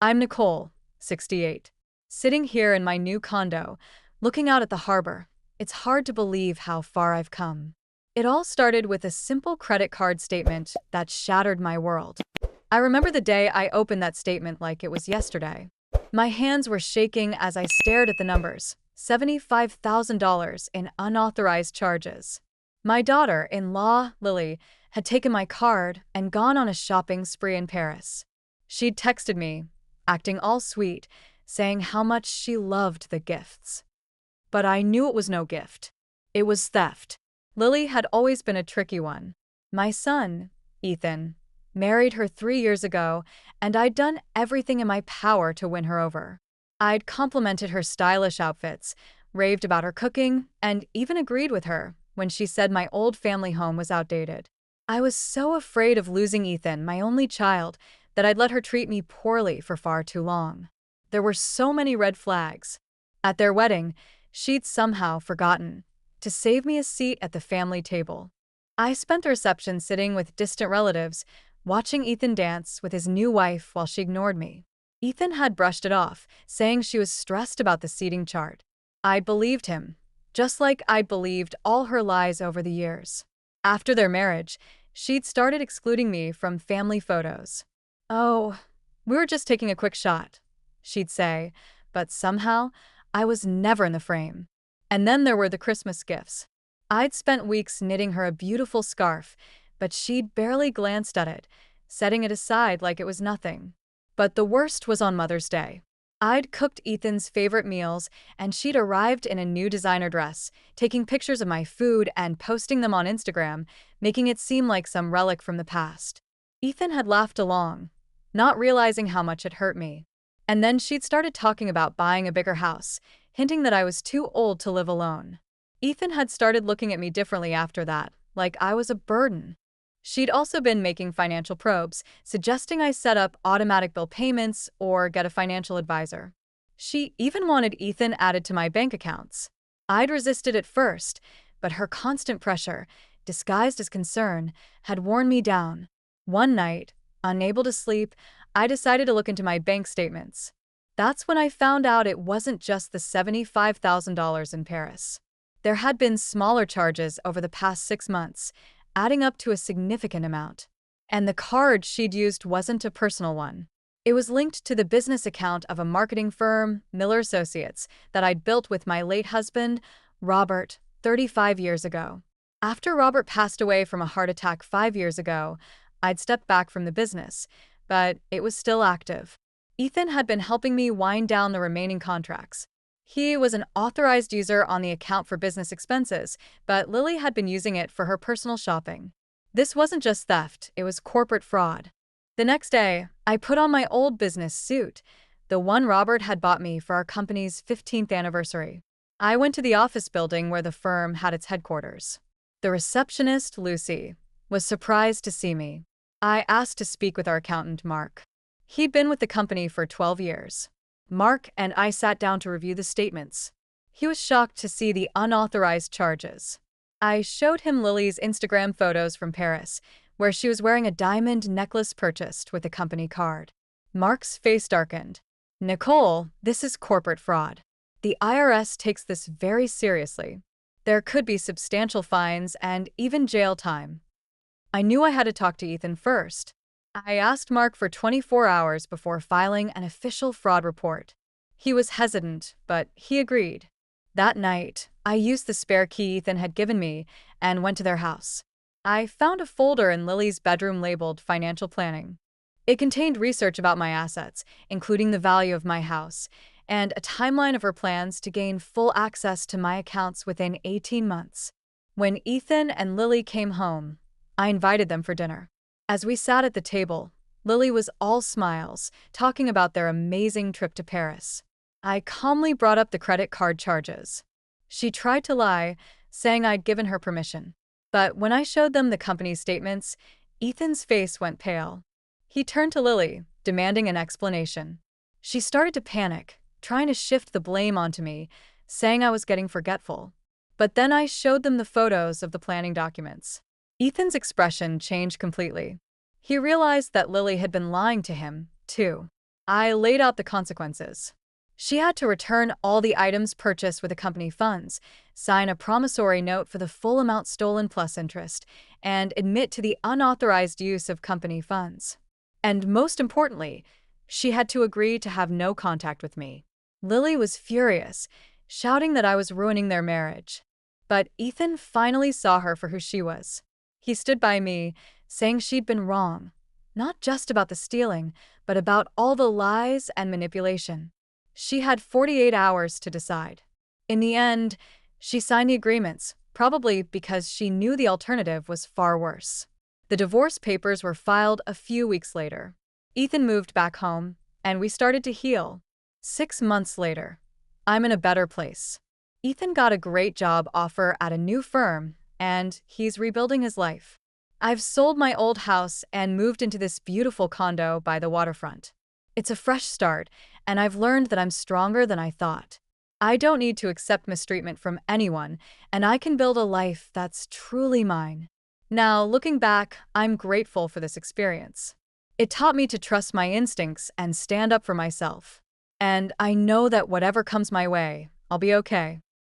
I'm Nicole, 68, sitting here in my new condo, looking out at the harbor. It's hard to believe how far I've come. It all started with a simple credit card statement that shattered my world. I remember the day I opened that statement like it was yesterday. My hands were shaking as I stared at the numbers. $75,000 in unauthorized charges. My daughter-in-law, Lily, had taken my card and gone on a shopping spree in Paris. She'd texted me, acting all sweet, saying how much she loved the gifts. But I knew it was no gift. It was theft. Lily had always been a tricky one. My son, Ethan, married her 3 years ago, and I'd done everything in my power to win her over. I'd complimented her stylish outfits, raved about her cooking, and even agreed with her when she said my old family home was outdated. I was so afraid of losing Ethan, my only child, that I'd let her treat me poorly for far too long. There were so many red flags. At their wedding, she'd somehow forgotten to save me a seat at the family table. I spent the reception sitting with distant relatives, watching Ethan dance with his new wife while she ignored me. Ethan had brushed it off, saying she was stressed about the seating chart. I believed him, just like I believed all her lies over the years. After their marriage, she'd started excluding me from family photos. "Oh, we were just taking a quick shot," she'd say, but somehow I was never in the frame. And then there were the Christmas gifts. I'd spent weeks knitting her a beautiful scarf, but she'd barely glanced at it, setting it aside like it was nothing. But the worst was on Mother's Day. I'd cooked Ethan's favorite meals, and she'd arrived in a new designer dress, taking pictures of my food and posting them on Instagram, making it seem like some relic from the past. Ethan had laughed along, not realizing how much it hurt me. And then she'd started talking about buying a bigger house, hinting that I was too old to live alone. Ethan had started looking at me differently after that, like I was a burden. She'd also been making financial probes, suggesting I set up automatic bill payments or get a financial advisor. She even wanted Ethan added to my bank accounts. I'd resisted at first, but her constant pressure, disguised as concern, had worn me down. One night, unable to sleep, I decided to look into my bank statements. That's when I found out it wasn't just the $75,000 in Paris. There had been smaller charges over the past 6 months, adding up to a significant amount. And the card she'd used wasn't a personal one. It was linked to the business account of a marketing firm, Miller Associates, that I'd built with my late husband, Robert, 35 years ago. After Robert passed away from a heart attack 5 years ago, I'd stepped back from the business, but it was still active. Ethan had been helping me wind down the remaining contracts. He was an authorized user on the account for business expenses, but Lily had been using it for her personal shopping. This wasn't just theft, it was corporate fraud. The next day, I put on my old business suit, the one Robert had bought me for our company's 15th anniversary. I went to the office building where the firm had its headquarters. The receptionist, Lucy, was surprised to see me. I asked to speak with our accountant, Mark. He'd been with the company for 12 years. Mark and I sat down to review the statements. He was shocked to see the unauthorized charges. I showed him Lily's Instagram photos from Paris, where she was wearing a diamond necklace purchased with a company card. Mark's face darkened. "Nicole, this is corporate fraud. The IRS takes this very seriously. There could be substantial fines and even jail time." I knew I had to talk to Ethan first. I asked Mark for 24 hours before filing an official fraud report. He was hesitant, but he agreed. That night, I used the spare key Ethan had given me and went to their house. I found a folder in Lily's bedroom labeled Financial Planning. It contained research about my assets, including the value of my house, and a timeline of her plans to gain full access to my accounts within 18 months. When Ethan and Lily came home, I invited them for dinner. As we sat at the table, Lily was all smiles, talking about their amazing trip to Paris. I calmly brought up the credit card charges. She tried to lie, saying I'd given her permission. But when I showed them the company statements, Ethan's face went pale. He turned to Lily, demanding an explanation. She started to panic, trying to shift the blame onto me, saying I was getting forgetful. But then I showed them the photos of the planning documents. Ethan's expression changed completely. He realized that Lily had been lying to him, too. I laid out the consequences. She had to return all the items purchased with the company funds, sign a promissory note for the full amount stolen plus interest, and admit to the unauthorized use of company funds. And most importantly, she had to agree to have no contact with me. Lily was furious, shouting that I was ruining their marriage. But Ethan finally saw her for who she was. He stood by me, saying she'd been wrong, not just about the stealing, but about all the lies and manipulation. She had 48 hours to decide. In the end, she signed the agreements, probably because she knew the alternative was far worse. The divorce papers were filed a few weeks later. Ethan moved back home, and we started to heal. 6 months later, I'm in a better place. Ethan got a great job offer at a new firm, and he's rebuilding his life. I've sold my old house and moved into this beautiful condo by the waterfront. It's a fresh start, and I've learned that I'm stronger than I thought. I don't need to accept mistreatment from anyone, and I can build a life that's truly mine. Now, looking back, I'm grateful for this experience. It taught me to trust my instincts and stand up for myself. And I know that whatever comes my way, I'll be okay.